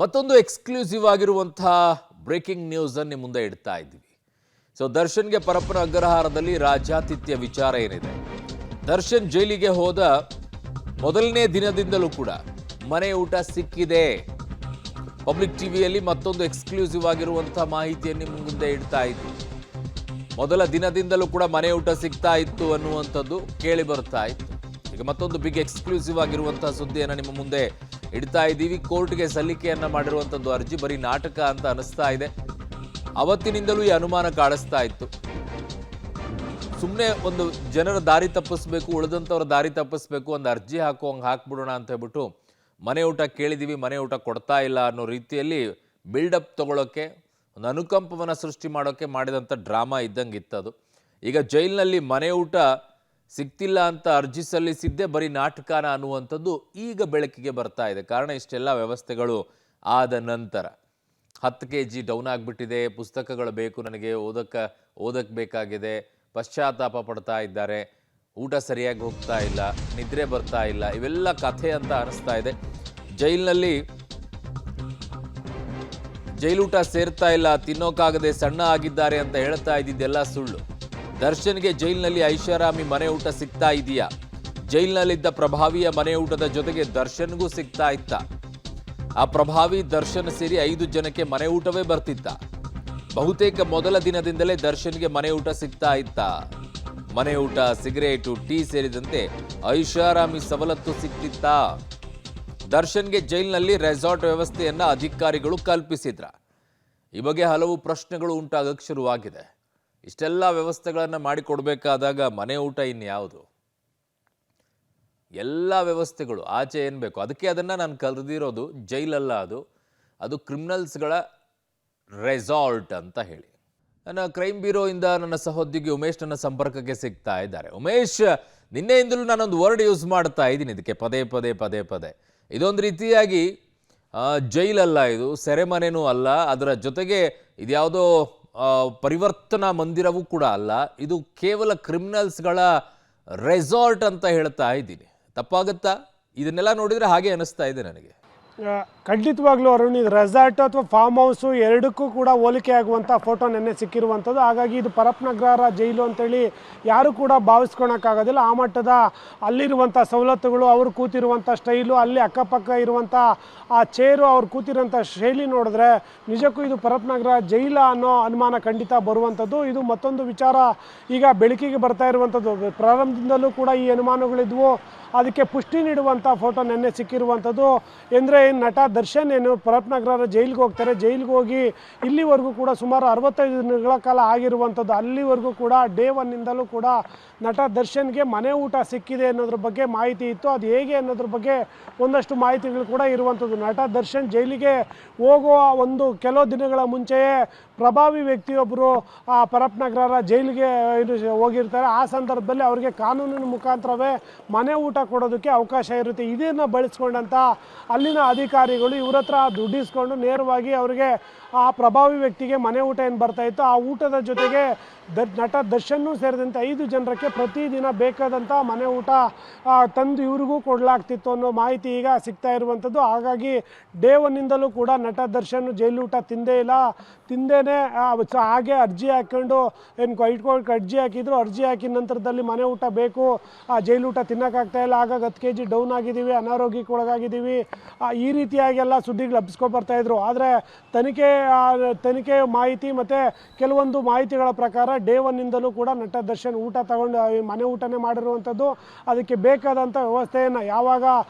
ಮತ್ತೊಂದು ಎಕ್ಸ್ಕ್ಲೂಸಿವ್ ಆಗಿರುವಂತಹ breaking news ಅನ್ನು ಮುಂದೆ ಇಡ್ತಾ ಇದ್ದೀವಿ. ಸೊ ದರ್ಶನ್ಗೆ ಪರಪ್ಪನ ಅಗ್ರಹಾರದಲ್ಲಿ ರಾಜ್ಯಾತಿಥ್ಯ ವಿಚಾರ ಏನಿದೆ. ದರ್ಶನ್ ಜೈಲಿಗೆ ಹೋದ ಮೊದಲನೇ ದಿನದಿಂದಲೂ ಕೂಡ ಮನೆ ಊಟ ಸಿಕ್ಕಿದೆ. ಪಬ್ಲಿಕ್ ಟಿವಿಯಲ್ಲಿ ಮತ್ತೊಂದು ಎಕ್ಸ್ಕ್ಲೂಸಿವ್ ಆಗಿರುವಂತಹ ಮಾಹಿತಿಯನ್ನು ಮುಂದೆ ಇಡ್ತಾ ಇದ್ದೀವಿ. ಮೊದಲ ದಿನದಿಂದಲೂ ಕೂಡ ಮನೆ ಊಟ ಸಿಗ್ತಾ ಇತ್ತು ಅನ್ನುವಂಥದ್ದು ಕೇಳಿ ಬರ್ತಾ ಇತ್ತು. ಈಗ ಮತ್ತೊಂದು ಬಿಗ್ ಎಕ್ಸ್ಕ್ಲೂಸಿವ್ ಆಗಿರುವಂತಹ ಸುದ್ದಿಯನ್ನು ನಿಮ್ಮ ಮುಂದೆ ಇಡ್ತಾ ಇದ್ದೀವಿ. ಕೋರ್ಟ್ಗೆ ಸಲ್ಲಿಕೆಯನ್ನ ಮಾಡಿರುವಂಥದ್ದು ಅರ್ಜಿ ಬರೀ ನಾಟಕ ಅಂತ ಅನಿಸ್ತಾ ಇದೆ. ಅವತ್ತಿನಿಂದಲೂ ಈ ಅನುಮಾನ ಕಾಡಿಸ್ತಾ ಇತ್ತು. ಸುಮ್ಮನೆ ಒಂದು ಜನರ ದಾರಿ ತಪ್ಪಿಸ್ಬೇಕು, ಉಳಿದಂಥವ್ರ ದಾರಿ ತಪ್ಪಿಸ್ಬೇಕು, ಒಂದು ಅರ್ಜಿ ಹಾಕುವಂಗೆ ಹಾಕ್ಬಿಡೋಣ ಅಂತ ಹೇಳ್ಬಿಟ್ಟು ಮನೆ ಊಟ ಕೇಳಿದ್ದೀವಿ, ಮನೆ ಊಟ ಕೊಡ್ತಾ ಇಲ್ಲ ಅನ್ನೋ ರೀತಿಯಲ್ಲಿ ಬಿಲ್ಡಪ್ ತಗೊಳ್ಳೋಕ್ಕೆ, ಒಂದು ಅನುಕಂಪವನ್ನು ಸೃಷ್ಟಿ ಮಾಡೋಕ್ಕೆ ಮಾಡಿದಂಥ ಡ್ರಾಮಾ ಇದ್ದಂಗೆ ಇತ್ತದು. ಈಗ ಜೈಲಿನಲ್ಲಿ ಮನೆ ಊಟ ಸಿಗ್ತಿಲ್ಲ ಅಂತ ಅರ್ಜಿ ಸಲ್ಲಿಸಿದ್ದೆ ಬರೀ ನಾಟಕನ ಅನ್ನುವಂಥದ್ದು ಈಗ ಬೆಳಕಿಗೆ ಬರ್ತಾ ಇದೆ. ಕಾರಣ ಇಷ್ಟೆಲ್ಲ ವ್ಯವಸ್ಥೆಗಳು ಆದ ನಂತರ 10 kg ಡೌನ್ ಆಗಿಬಿಟ್ಟಿದೆ, ಪುಸ್ತಕಗಳು ಬೇಕು ನನಗೆ, ಓದಕ್ಕೆ ಬೇಕಾಗಿದೆ, ಪಶ್ಚಾತ್ತಾಪ ಪಡ್ತಾ ಇದ್ದಾರೆ, ಊಟ ಸರಿಯಾಗಿ ಹೋಗ್ತಾ ಇಲ್ಲ, ನಿದ್ರೆ ಬರ್ತಾ ಇಲ್ಲ, ಇವೆಲ್ಲ ಕಥೆ ಅಂತ ಅನಿಸ್ತಾ ಇದೆ. ಜೈಲಿನಲ್ಲಿ ಜೈಲೂಟ ಸೇರ್ತಾ ಇಲ್ಲ, ತಿನ್ನೋಕ್ಕಾಗದೆ ಸಣ್ಣ ಆಗಿದ್ದಾರೆ ಅಂತ ಹೇಳ್ತಾ ಇದ್ದಿದ್ದೆಲ್ಲ ಸುಳ್ಳು. ದರ್ಶನ್ಗೆ ಜೈಲಿನಲ್ಲಿ ಐಷಾರಾಮಿ ಮನೆ ಊಟ ಸಿಗ್ತಾ ಇದೆಯಾ? ಜೈಲಿನಲ್ಲಿದ್ದ ಪ್ರಭಾವಿಯ ಮನೆ ಊಟದ ಜೊತೆಗೆ ದರ್ಶನ್ಗೂ ಸಿಗ್ತಾ ಇತ್ತ? ಆ ಪ್ರಭಾವಿ ದರ್ಶನ್ ಸೇರಿ 5 ಜನಕ್ಕೆ ಮನೆ ಊಟವೇ ಬರ್ತಿತ್ತ? ಬಹುತೇಕ ಮೊದಲ ದಿನದಿಂದಲೇ ದರ್ಶನ್ಗೆ ಮನೆ ಊಟ ಸಿಗ್ತಾ ಇತ್ತ? ಮನೆ ಊಟ, ಸಿಗರೇಟು, ಟೀ ಸೇರಿದಂತೆ ಐಷಾರಾಮಿ ಸವಲತ್ತು ಸಿಗ್ತಿತ್ತ? ದರ್ಶನ್ಗೆ ಜೈಲಿನಲ್ಲಿ ರೆಸಾರ್ಟ್ ವ್ಯವಸ್ಥೆಯನ್ನ ಅಧಿಕಾರಿಗಳು ಕಲ್ಪಿಸಿದ್ರ? ಈ ಬಗ್ಗೆ ಹಲವು ಪ್ರಶ್ನೆಗಳು ಉಂಟಾಗಕ್ಕೆ ಶುರುವಾಗಿದೆ. ಇಷ್ಟೆಲ್ಲ ವ್ಯವಸ್ಥೆಗಳನ್ನು ಮಾಡಿಕೊಡ್ಬೇಕಾದಾಗ ಮನೆ ಊಟ ಇನ್ಯಾವುದು? ಎಲ್ಲ ವ್ಯವಸ್ಥೆಗಳು ಆಚೆ ಏನು ಬೇಕು ಅದಕ್ಕೆ ಅದನ್ನು ನಾನು ಕರೆದಿರೋದು ಜೈಲಲ್ಲ, ಅದು ಕ್ರಿಮಿನಲ್ಸ್ಗಳ ರೆಸಾರ್ಟ್ ಅಂತ ಹೇಳಿ. ನನ್ನ ಕ್ರೈಮ್ ಬ್ಯೂರೋಯಿಂದ ನನ್ನ ಸಹೋದ್ಯೋಗಿ ಉಮೇಶ್ ನನ್ನ ಸಂಪರ್ಕಕ್ಕೆ ಸಿಗ್ತಾ ಇದ್ದಾರೆ. ಉಮೇಶ್, ನಿನ್ನೆಯಿಂದಲೂ ನಾನೊಂದು ವರ್ಡ್ ಯೂಸ್ ಮಾಡ್ತಾ ಇದ್ದೀನಿ ಇದಕ್ಕೆ ಪದೇ ಪದೇ. ಇದೊಂದು ರೀತಿಯಾಗಿ ಜೈಲಲ್ಲ, ಇದು ಸೆರೆಮನೆನೂ ಅಲ್ಲ, ಅದರ ಜೊತೆಗೆ ಇದ್ಯಾವುದೋ ಪರಿವರ್ತನಾ ಮಂದಿರವೂ ಕೂಡ ಅಲ್ಲ, ಇದು ಕೇವಲ ಕ್ರಿಮಿನಲ್ಸ್ಗಳ ರೆಸಾರ್ಟ್ ಅಂತ ಹೇಳ್ತಾ ಇದ್ದೀನಿ. ತಪ್ಪಾಗುತ್ತಾ? ಇದನ್ನೆಲ್ಲ ನೋಡಿದರೆ ಹಾಗೆ ಅನಿಸ್ತಾ ಇದೆ ನನಗೆ. ಖಂಡಿತವಾಗ್ಲೂ ಅರುಣ್, ಇದು ರೆಸಾರ್ಟ್ ಅಥವಾ ಫಾರ್ಮ್ ಹೌಸು ಎರಡಕ್ಕೂ ಕೂಡ ಹೋಲಿಕೆ ಆಗುವಂಥ ಫೋಟೋ ನೆನ್ನೆ ಸಿಕ್ಕಿರುವಂಥದ್ದು. ಹಾಗಾಗಿ ಇದು ಪರಪ್ಪನ ಅಗ್ರಹಾರ ಜೈಲು ಅಂತೇಳಿ ಯಾರು ಕೂಡ ಭಾವಿಸ್ಕೊಳಕ್ಕಾಗೋದಿಲ್ಲ. ಆ ಮಟ್ಟದ ಅಲ್ಲಿರುವಂಥ ಸವಲತ್ತುಗಳು, ಅವರು ಕೂತಿರುವಂಥ ಸ್ಟೈಲು, ಅಲ್ಲಿ ಅಕ್ಕಪಕ್ಕ ಇರುವಂಥ ಆ ಚೇರು, ಅವ್ರು ಕೂತಿರೋಂಥ ಶೈಲಿ ನೋಡಿದ್ರೆ ನಿಜಕ್ಕೂ ಇದು ಪರಪ್ಪನ ಅಗ್ರಹಾರ ಜೈಲ ಅನ್ನೋ ಅನುಮಾನ ಖಂಡಿತ ಬರುವಂಥದ್ದು. ಇದು ಮತ್ತೊಂದು ವಿಚಾರ ಈಗ ಬೆಳಕಿಗೆ ಬರ್ತಾ ಇರುವಂಥದ್ದು. ಪ್ರಾರಂಭದಿಂದಲೂ ಕೂಡ ಈ ಅನುಮಾನಗಳಿದ್ವು. ಅದಕ್ಕೆ ಪುಷ್ಟಿ ನೀಡುವಂಥ ಫೋಟೋ ನೆನ್ನೆ ಸಿಕ್ಕಿರುವಂಥದ್ದು. ಅಂದರೆ ನಟ ದರ್ಶನ್ ಏನು ಪರಪ್ಪನ ಅಗ್ರಹಾರ ಜೈಲಿಗೆ ಹೋಗ್ತಾರೆ, ಜೈಲಿಗೆ ಹೋಗಿ ಇಲ್ಲಿವರೆಗೂ ಕೂಡ ಸುಮಾರು 65 ದಿನಗಳ ಕಾಲ ಆಗಿರುವಂಥದ್ದು. ಅಲ್ಲಿವರೆಗೂ ಕೂಡ ಡೇ 1ನಿಂದಲೂ ಕೂಡ ನಟ ದರ್ಶನ್ಗೆ ಮನೆ ಊಟ ಸಿಕ್ಕಿದೆ ಅನ್ನೋದ್ರ ಬಗ್ಗೆ ಮಾಹಿತಿ ಇತ್ತು. ಅದು ಹೇಗೆ ಅನ್ನೋದ್ರ ಬಗ್ಗೆ ಒಂದಷ್ಟು ಮಾಹಿತಿಗಳು ಕೂಡ ಇರುವಂಥದ್ದು. ನಟ ದರ್ಶನ್ ಜೈಲಿಗೆ ಹೋಗುವ ಒಂದು ಕೆಲವು ದಿನಗಳ ಮುಂಚೆಯೇ ಪ್ರಭಾವಿ ವ್ಯಕ್ತಿಯೊಬ್ಬರು ಆ ಪರಪ್ಪನ ಅಗ್ರಹಾರ ಜೈಲಿಗೆ ಹೋಗಿರ್ತಾರೆ. ಆ ಸಂದರ್ಭದಲ್ಲಿ ಅವರಿಗೆ ಕಾನೂನಿನ ಮುಖಾಂತರವೇ ಮನೆ ಊಟ ಕೊಡೋದಕ್ಕೆ ಅವಕಾಶ ಇರುತ್ತೆ. ಇದನ್ನು ಬಳಸ್ಕೊಂಡಂಥ ಅಲ್ಲಿನ ಅಧಿಕಾರಿಗಳು ಇವ್ರ ಹತ್ರ ದುಡ್ಡಿಸ್ಕೊಂಡು ನೇರವಾಗಿ ಅವರಿಗೆ ಆ ಪ್ರಭಾವಿ ವ್ಯಕ್ತಿಗೆ ಮನೆ ಊಟ ಏನು ಬರ್ತಾ ಇತ್ತು, ಆ ಊಟದ ಜೊತೆಗೆ ನಟ ದರ್ಶನ್ನೂ ಸೇರಿದಂತೆ 5 ಜನರಕ್ಕೆ ಪ್ರತಿದಿನ ಬೇಕಾದಂಥ ಮನೆ ಊಟ ತಂದು ಇವ್ರಿಗೂ ಕೊಡಲಾಗ್ತಿತ್ತು ಅನ್ನೋ ಮಾಹಿತಿ ಈಗ ಸಿಗ್ತಾ ಇರುವಂಥದ್ದು. ಹಾಗಾಗಿ ಡೇ 1ನಿಂದಲೂ ಕೂಡ ನಟ ದರ್ಶನ್ ಜೈಲೂಟ ತಿಂದೇನೆ ಹಾಗೆ ಅರ್ಜಿ ಹಾಕ್ಕೊಂಡು ಏನು ಇಟ್ಕೊಂಡು ಅರ್ಜಿ ಹಾಕಿದ್ರು. ಅರ್ಜಿ ಹಾಕಿದ ನಂತರದಲ್ಲಿ ಮನೆ ಊಟ ಬೇಕು, ಆ ಜೈಲೂಟ ತಿನ್ನೋಕ್ಕಾಗ್ತಾ ಇಲ್ಲ, ಹಾಗಾಗಿ 10 kg ಡೌನ್ ಆಗಿದ್ದೀವಿ, ಅನಾರೋಗ್ಯಕ್ಕೆ ಒಳಗಾಗಿದ್ದೀವಿ, ಈ ರೀತಿಯಾಗೆಲ್ಲ ಸುದ್ದಿಗಳು ಹಬ್ಸ್ಕೊಬರ್ತಾಯಿದ್ರು. ಆದರೆ ತನಿಖೆ ಮಾಹಿತಿ ಮತ್ತು ಕೆಲವೊಂದು ಮಾಹಿತಿಗಳ ಪ್ರಕಾರ ಡೇ 1ನಿಂದಲೂ ಕೂಡ ನಟ ದರ್ಶನ್ ಊಟ ತಗೊಂಡು ಮನೆ ಊಟನೇ ಮಾಡಿರುವಂಥದ್ದು. ಅದಕ್ಕೆ ಬೇಕಾದಂಥ ವ್ಯವಸ್ಥೆಯನ್ನು ಯಾವಾಗ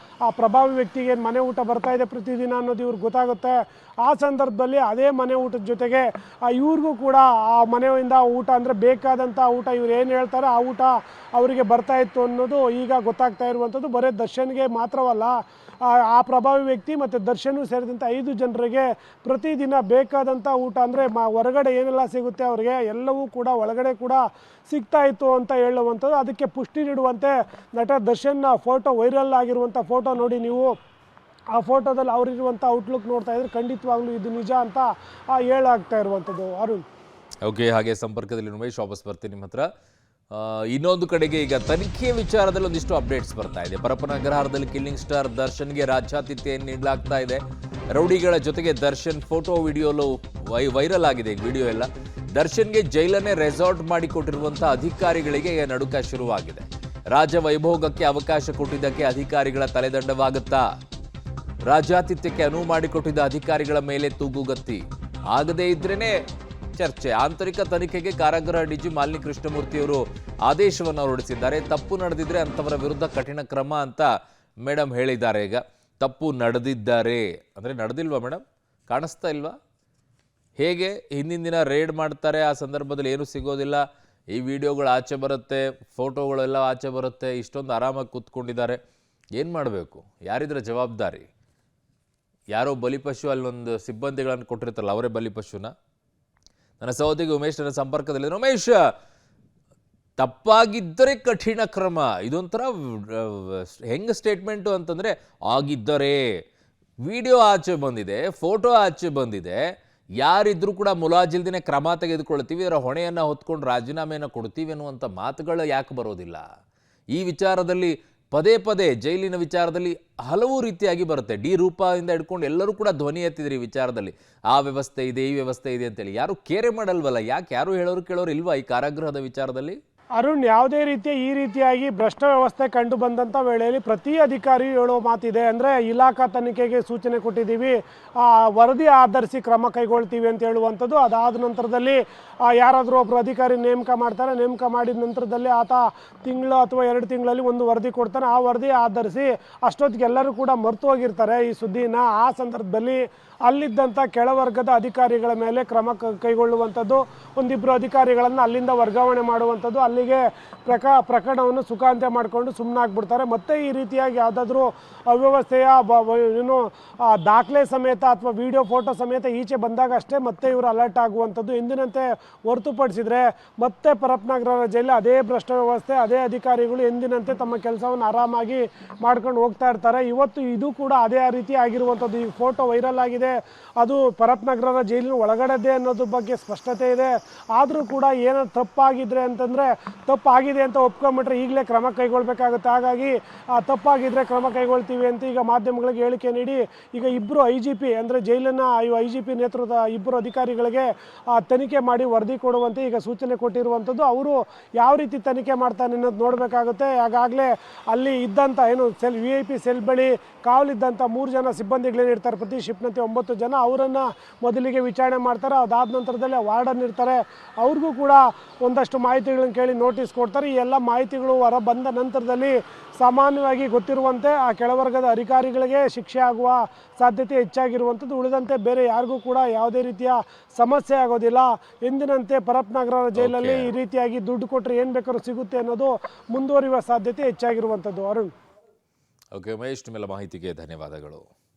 ಆ ಪ್ರಭಾವಿ ವ್ಯಕ್ತಿಗೆ ಮನೆ ಊಟ ಬರ್ತಾ ಇದೆ ಪ್ರತಿದಿನ ಅನ್ನೋದು ಇವ್ರಿಗೆ ಗೊತ್ತಾಗುತ್ತೆ. ಆ ಸಂದರ್ಭದಲ್ಲಿ ಅದೇ ಮನೆ ಊಟದ ಜೊತೆಗೆ ಇವ್ರಿಗೂ ಕೂಡ ಆ ಮನೆಯಿಂದ ಊಟ ಅಂದರೆ ಬೇಕಾದಂಥ ಊಟ ಇವ್ರು ಏನು ಹೇಳ್ತಾರೆ ಆ ಊಟ ಅವರಿಗೆ ಬರ್ತಾ ಇತ್ತು ಅನ್ನೋದು ಈಗ ಗೊತ್ತಾಗ್ತಾ ಇರುವಂಥದ್ದು. ಬರೀ ದರ್ಶನ್ಗೆ ಮಾತ್ರವಲ್ಲ, ಆ ಪ್ರಭಾವಿ ವ್ಯಕ್ತಿ ಮತ್ತು ದರ್ಶನೂ ಸೇರಿದಂಥ 5 ಜನರಿಗೆ ಪ್ರತಿದಿನ ಬೇಕಾದಂಥ ಊಟ ಅಂದರೆ ಹೊರಗಡೆ ಏನೆಲ್ಲ ಸಿಗುತ್ತೆ ಅವರಿಗೆ ಎಲ್ಲವೂ ಕೂಡ ಒಳಗಡೆ ಕೂಡ ಸಿಗ್ತಾ ಇತ್ತು ಅಂತ ಹೇಳುವಂಥದ್ದು. ಅದಕ್ಕೆ ಪುಷ್ಟಿ ನೀಡುವಂತೆ ನಟ ದರ್ಶನ್ ಫೋಟೋ ವೈರಲ್ ಆಗಿರುವಂಥ ಫೋಟೋ ನೋಡಿ ನೀವು. ಆ ಫೋಟೋದಲ್ಲಿ ಅವರಿರುವಂಥ ಔಟ್ಲುಕ್ ನೋಡ್ತಾ ಇದ್ರೆ ಖಂಡಿತವಾಗ್ಲೂ ಇದು ನಿಜ ಅಂತ ಹೇಳಾಗ್ತಾ ಇರುವಂಥದ್ದು. ಅರುಣ್, ಓಕೆ, ಹಾಗೆ ಸಂಪರ್ಕದಲ್ಲಿ ಉಮೇಶ್ ವಾಪಸ್ ಬರ್ತೀನಿ ನಿಮ್ಮ ಹತ್ರ. ಇನ್ನೊಂದು ಕಡೆಗೆ ಈಗ ತನಿಖೆ ವಿಚಾರದಲ್ಲಿ ಒಂದಿಷ್ಟು ಅಪ್ಡೇಟ್ಸ್ ಬರ್ತಾ ಇದೆ. ಪರಪ್ಪನ ಅಗ್ರಹಾರದಲ್ಲಿ ಕಿಲ್ಲಿಂಗ್ ಸ್ಟಾರ್ ದರ್ಶನ್ಗೆ ರಾಜ್ಯಾತಿಥ್ಯ ನೀಡಲಾಗ್ತಾ ಇದೆ. ರೌಡಿಗಳ ಜೊತೆಗೆ ದರ್ಶನ್ ಫೋಟೋ ವಿಡಿಯೋಲು ವೈರಲ್ ಆಗಿದೆ ಈ ವಿಡಿಯೋ ಎಲ್ಲ. ದರ್ಶನ್ಗೆ ಜೈಲನ್ನೇ ರೆಸಾರ್ಟ್ ಮಾಡಿಕೊಟ್ಟಿರುವಂತಹ ಅಧಿಕಾರಿಗಳಿಗೆ ನಡುಕ ಶುರುವಾಗಿದೆ. ರಾಜ ವೈಭೋಗಕ್ಕೆ ಅವಕಾಶ ಕೊಟ್ಟಿದ್ದಕ್ಕೆ ಅಧಿಕಾರಿಗಳ ತಲೆದಂಡವಾಗುತ್ತಾ? ರಾಜಾತಿಥ್ಯಕ್ಕೆ ಅನುವು ಮಾಡಿಕೊಟ್ಟಿದ್ದ ಅಧಿಕಾರಿಗಳ ಮೇಲೆ ತೂಗುಗತ್ತಿ. ಆಗದೇ ಇದ್ರೇನೆ ಚರ್ಚೆ. ಆಂತರಿಕ ತನಿಖೆಗೆ ಕಾರಾಗೃಹ ಡಿಜಿ ಮಾಲಿನಿ ಕೃಷ್ಣಮೂರ್ತಿಯವರು ಆದೇಶವನ್ನು ಹೊರಡಿಸಿದ್ದಾರೆ. ತಪ್ಪು ನಡೆದಿದ್ರೆ ಅಂತವರ ವಿರುದ್ಧ ಕಠಿಣ ಕ್ರಮ ಅಂತ ಮೇಡಮ್ ಹೇಳಿದ್ದಾರೆ. ಈಗ ತಪ್ಪು ನಡೆದಿದ್ದಾರೆ ಅಂದರೆ ನಡೆದಿಲ್ವಾ ಮೇಡಮ್? ಕಾಣಿಸ್ತಾ ಇಲ್ವಾ? ಹೇಗೆ ಹಿಂದಿನ ದಿನ ರೇಡ್ ಮಾಡ್ತಾರೆ, ಆ ಸಂದರ್ಭದಲ್ಲಿ ಏನೂ ಸಿಗೋದಿಲ್ಲ, ಈ ವಿಡಿಯೋಗಳು ಆಚೆ ಬರುತ್ತೆ, ಫೋಟೋಗಳೆಲ್ಲ ಆಚೆ ಬರುತ್ತೆ, ಇಷ್ಟೊಂದು ಆರಾಮಾಗಿ ಕೂತ್ಕೊಂಡಿದ್ದಾರೆ. ಏನು ಮಾಡಬೇಕು? ಯಾರಿದ್ರ ಜವಾಬ್ದಾರಿ? ಯಾರೋ ಬಲಿಪಶು ಅಲ್ಲೊಂದು ಸಿಬ್ಬಂದಿಗಳನ್ನು ಕೊಟ್ಟಿರ್ತಾರಲ್ಲ, ಅವರೇ ಬಲಿಪಶುನ? ನನ್ನ ಸಹೋದರಿ ಉಮೇಶ್ ನನ್ನ ಸಂಪರ್ಕದಲ್ಲಿದ್ದರು. ಉಮೇಶ್, ತಪ್ಪಾಗಿದ್ದರೆ ಕಠಿಣ ಕ್ರಮ, ಇದೊಂಥರ ಹೆಂಗೆ ಸ್ಟೇಟ್ಮೆಂಟು ಅಂತಂದರೆ, ಆಗಿದ್ದರೆ ವಿಡಿಯೋ ಆಚೆ ಬಂದಿದೆ, ಫೋಟೋ ಆಚೆ ಬಂದಿದೆ, ಯಾರಿದ್ರೂ ಕೂಡ ಮುಲಾಜಿಲ್ದಿನೇ ಕ್ರಮ ತೆಗೆದುಕೊಳ್ತೀವಿ, ಇದರ ಹೊಣೆಯನ್ನು ಹೊತ್ಕೊಂಡು ರಾಜೀನಾಮೆಯನ್ನು ಕೊಡ್ತೀವಿ ಅನ್ನುವಂಥ ಮಾತುಗಳು ಯಾಕೆ ಬರೋದಿಲ್ಲ? ಈ ವಿಚಾರದಲ್ಲಿ ಪದೇ ಪದೇ ಜೈಲಿನ ವಿಚಾರದಲ್ಲಿ ಹಲವು ರೀತಿಯಾಗಿ ಬರುತ್ತೆ. ಡಿ ರೂಪದಿಂದ ಹಿಡ್ಕೊಂಡು ಎಲ್ಲರೂ ಕೂಡ ಧ್ವನಿ ಎತ್ತಿದ್ರಿ ಈ ವಿಚಾರದಲ್ಲಿ. ಆ ವ್ಯವಸ್ಥೆ ಇದೆ, ಈ ವ್ಯವಸ್ಥೆ ಇದೆ ಅಂತೇಳಿ. ಯಾರು ಕೇರೆ ಮಾಡಲ್ವಲ್ಲ? ಯಾಕೆ ಯಾರು ಹೇಳೋರು ಕೇಳೋರು ಇಲ್ವಾ ಈ ಕಾರಾಗೃಹದ ವಿಚಾರದಲ್ಲಿ? ಅರುಣ್, ಯಾವುದೇ ರೀತಿಯ ಈ ರೀತಿಯಾಗಿ ಭ್ರಷ್ಟ ವ್ಯವಸ್ಥೆ ಕಂಡು ಬಂದಂಥ ವೇಳೆಯಲ್ಲಿ ಪ್ರತಿ ಅಧಿಕಾರಿಯು ಹೇಳೋ ಮಾತಿದೆ. ಅಂದರೆ ಇಲಾಖಾ ತನಿಖೆಗೆ ಸೂಚನೆ ಕೊಟ್ಟಿದ್ದೀವಿ, ವರದಿ ಆಧರಿಸಿ ಕ್ರಮ ಕೈಗೊಳ್ತೀವಿ ಅಂತ ಹೇಳುವಂಥದ್ದು. ಅದಾದ ನಂತರದಲ್ಲಿ ಯಾರಾದರೂ ಒಬ್ಬರು ಅಧಿಕಾರಿ ನೇಮಕ ಮಾಡ್ತಾರೆ, ನೇಮಕ ಮಾಡಿದ ನಂತರದಲ್ಲಿ ಆತ ತಿಂಗಳು ಅಥವಾ 2 ತಿಂಗಳಲ್ಲಿ ಒಂದು ವರದಿ ಕೊಡ್ತಾನೆ. ಆ ವರದಿ ಆಧರಿಸಿ ಅಷ್ಟೊತ್ತಿಗೆ ಎಲ್ಲರೂ ಕೂಡ ಮರೆತು ಹೋಗಿರ್ತಾರೆ ಈ ಸುದ್ದಿನ. ಆ ಸಂದರ್ಭದಲ್ಲಿ ಅಲ್ಲಿದ್ದಂಥ ಕೆಳವರ್ಗದ ಅಧಿಕಾರಿಗಳ ಮೇಲೆ ಕ್ರಮ ಕೈಗೊಳ್ಳುವಂಥದ್ದು, ಒಂದಿಬ್ಬರು ಅಧಿಕಾರಿಗಳನ್ನು ಅಲ್ಲಿಂದ ವರ್ಗಾವಣೆ ಮಾಡುವಂಥದ್ದು, ಅಲ್ಲಿಗೆ ಪ್ರಕರಣವನ್ನು ಸುಖಾಂತ್ಯ ಮಾಡಿಕೊಂಡು ಸುಮ್ಮನಾಗ್ಬಿಡ್ತಾರೆ. ಮತ್ತೆ ಈ ರೀತಿಯಾಗಿ ಯಾವುದಾದ್ರೂ ಅವ್ಯವಸ್ಥೆಯ ಏನು ದಾಖಲೆ ಸಮೇತ ಅಥವಾ ವಿಡಿಯೋ ಫೋಟೋ ಸಮೇತ ಈಚೆ ಬಂದಾಗ ಅಷ್ಟೇ ಮತ್ತೆ ಇವರು ಅಲರ್ಟ್ ಆಗುವಂಥದ್ದು. ಎಂದಿನಂತೆ ಹೊರತುಪಡಿಸಿದರೆ ಮತ್ತೆ ಪರಪ್ಪನಗರ ಜೈಲು ಅದೇ ಭ್ರಷ್ಟ ವ್ಯವಸ್ಥೆ, ಅದೇ ಅಧಿಕಾರಿಗಳು ಎಂದಿನಂತೆ ತಮ್ಮ ಕೆಲಸವನ್ನು ಆರಾಮಾಗಿ ಮಾಡ್ಕೊಂಡು ಹೋಗ್ತಾ ಇರ್ತಾರೆ. ಇವತ್ತು ಇದು ಕೂಡ ಅದೇ ರೀತಿ ಆಗಿರುವಂಥದ್ದು. ಈ ಫೋಟೋ ವೈರಲ್ ಆಗಿದೆ, ಅದು ಪರಪ್ಪನಗರ ಜೈಲಿನ ಒಳಗಡೆದೇ ಅನ್ನೋದ್ರ ಬಗ್ಗೆ ಸ್ಪಷ್ಟತೆ ಇದೆ. ಆದರೂ ಕೂಡ ಏನಾದ್ರು ತಪ್ಪಾಗಿದ್ರೆ ಅಂತಂದರೆ, ತಪ್ಪಾಗಿದೆ ಅಂತ ಒಪ್ಕೊಂಡ್ಬಿಟ್ರೆ ಈಗಲೇ ಕ್ರಮ ಕೈಗೊಳ್ಬೇಕಾಗುತ್ತೆ. ಹಾಗಾಗಿ ತಪ್ಪಾಗಿದ್ರೆ ಕ್ರಮ ಕೈಗೊಳ್ತೀವಿ ಅಂತ ಈಗ ಮಾಧ್ಯಮಗಳಿಗೆ ಹೇಳಿಕೆ ನೀಡಿ ಈಗ ಇಬ್ಬರು IGP ಅಂದರೆ ಜೈಲಿನ IGP ನೇತೃತ್ವದ ಇಬ್ಬರು ಅಧಿಕಾರಿಗಳಿಗೆ ತನಿಖೆ ಮಾಡಿ ವರದಿ ಕೊಡುವಂತೆ ಈಗ ಸೂಚನೆ ಕೊಟ್ಟಿರುವಂಥದ್ದು. ಅವರು ಯಾವ ರೀತಿ ತನಿಖೆ ಮಾಡ್ತಾನೆ ಅನ್ನೋದು ನೋಡಬೇಕಾಗುತ್ತೆ. ಆಗಾಗಲೇ ಅಲ್ಲಿ ಇದ್ದಂಥ ಏನು VIP ಸೆಲ್ ಬಳಿ ಕಾವಲಿದ್ದಂಥ 3 ಜನ ಸಿಬ್ಬಂದಿಗಳೇನಿರ್ತಾರೆ, ಪ್ರತಿ ಶಿಫ್ಟ್ನಂತೆ 9 ಜನ, ಅವರನ್ನು ಮೊದಲಿಗೆ ವಿಚಾರಣೆ ಮಾಡ್ತಾರೆ. ಅದಾದ ನಂತರದಲ್ಲಿ ವಾರ್ಡನ್ ಇರ್ತಾರೆ, ಅವ್ರಿಗೂ ಕೂಡ ಒಂದಷ್ಟು ಮಾಹಿತಿಗಳನ್ನು ಕೇಳಿ ನೋಟಿಸ್ ಕೊಡ್ತಾರೆ. ಈ ಎಲ್ಲ ಮಾಹಿತಿಗಳು ಹೊರ ಬಂದ ನಂತರದಲ್ಲಿ ಸಾಮಾನ್ಯವಾಗಿ ಗೊತ್ತಿರುವಂತೆ ಆ ಕೆಳವರ್ಗದ ಅಧಿಕಾರಿಗಳಿಗೆ ಶಿಕ್ಷೆ ಆಗುವ ಸಾಧ್ಯತೆ ಹೆಚ್ಚಾಗಿರುವಂಥದ್ದು. ಉಳಿದಂತೆ ಬೇರೆ ಯಾರಿಗೂ ಕೂಡ ಯಾವುದೇ ರೀತಿಯ ಸಮಸ್ಯೆ ಆಗೋದಿಲ್ಲ. ಎಂದಿನಂತೆ ಪರಪ್ಪನಗರ ಜೈಲಲ್ಲಿ ಈ ರೀತಿಯಾಗಿ ದುಡ್ಡು ಕೊಟ್ಟರೆ ಏನು ಬೇಕಾದ್ರೂ ಸಿಗುತ್ತೆ ಅನ್ನೋದು ಮುಂದುವರಿಯುವ ಸಾಧ್ಯತೆ ಹೆಚ್ಚಾಗಿರುವಂಥದ್ದು. ಅರುಣ್. ಓಕೆ ಉಮೇಶ್, ನಿಮ್ಮೆಲ್ಲ ಮಾಹಿತಿಗೆ ಧನ್ಯವಾದಗಳು.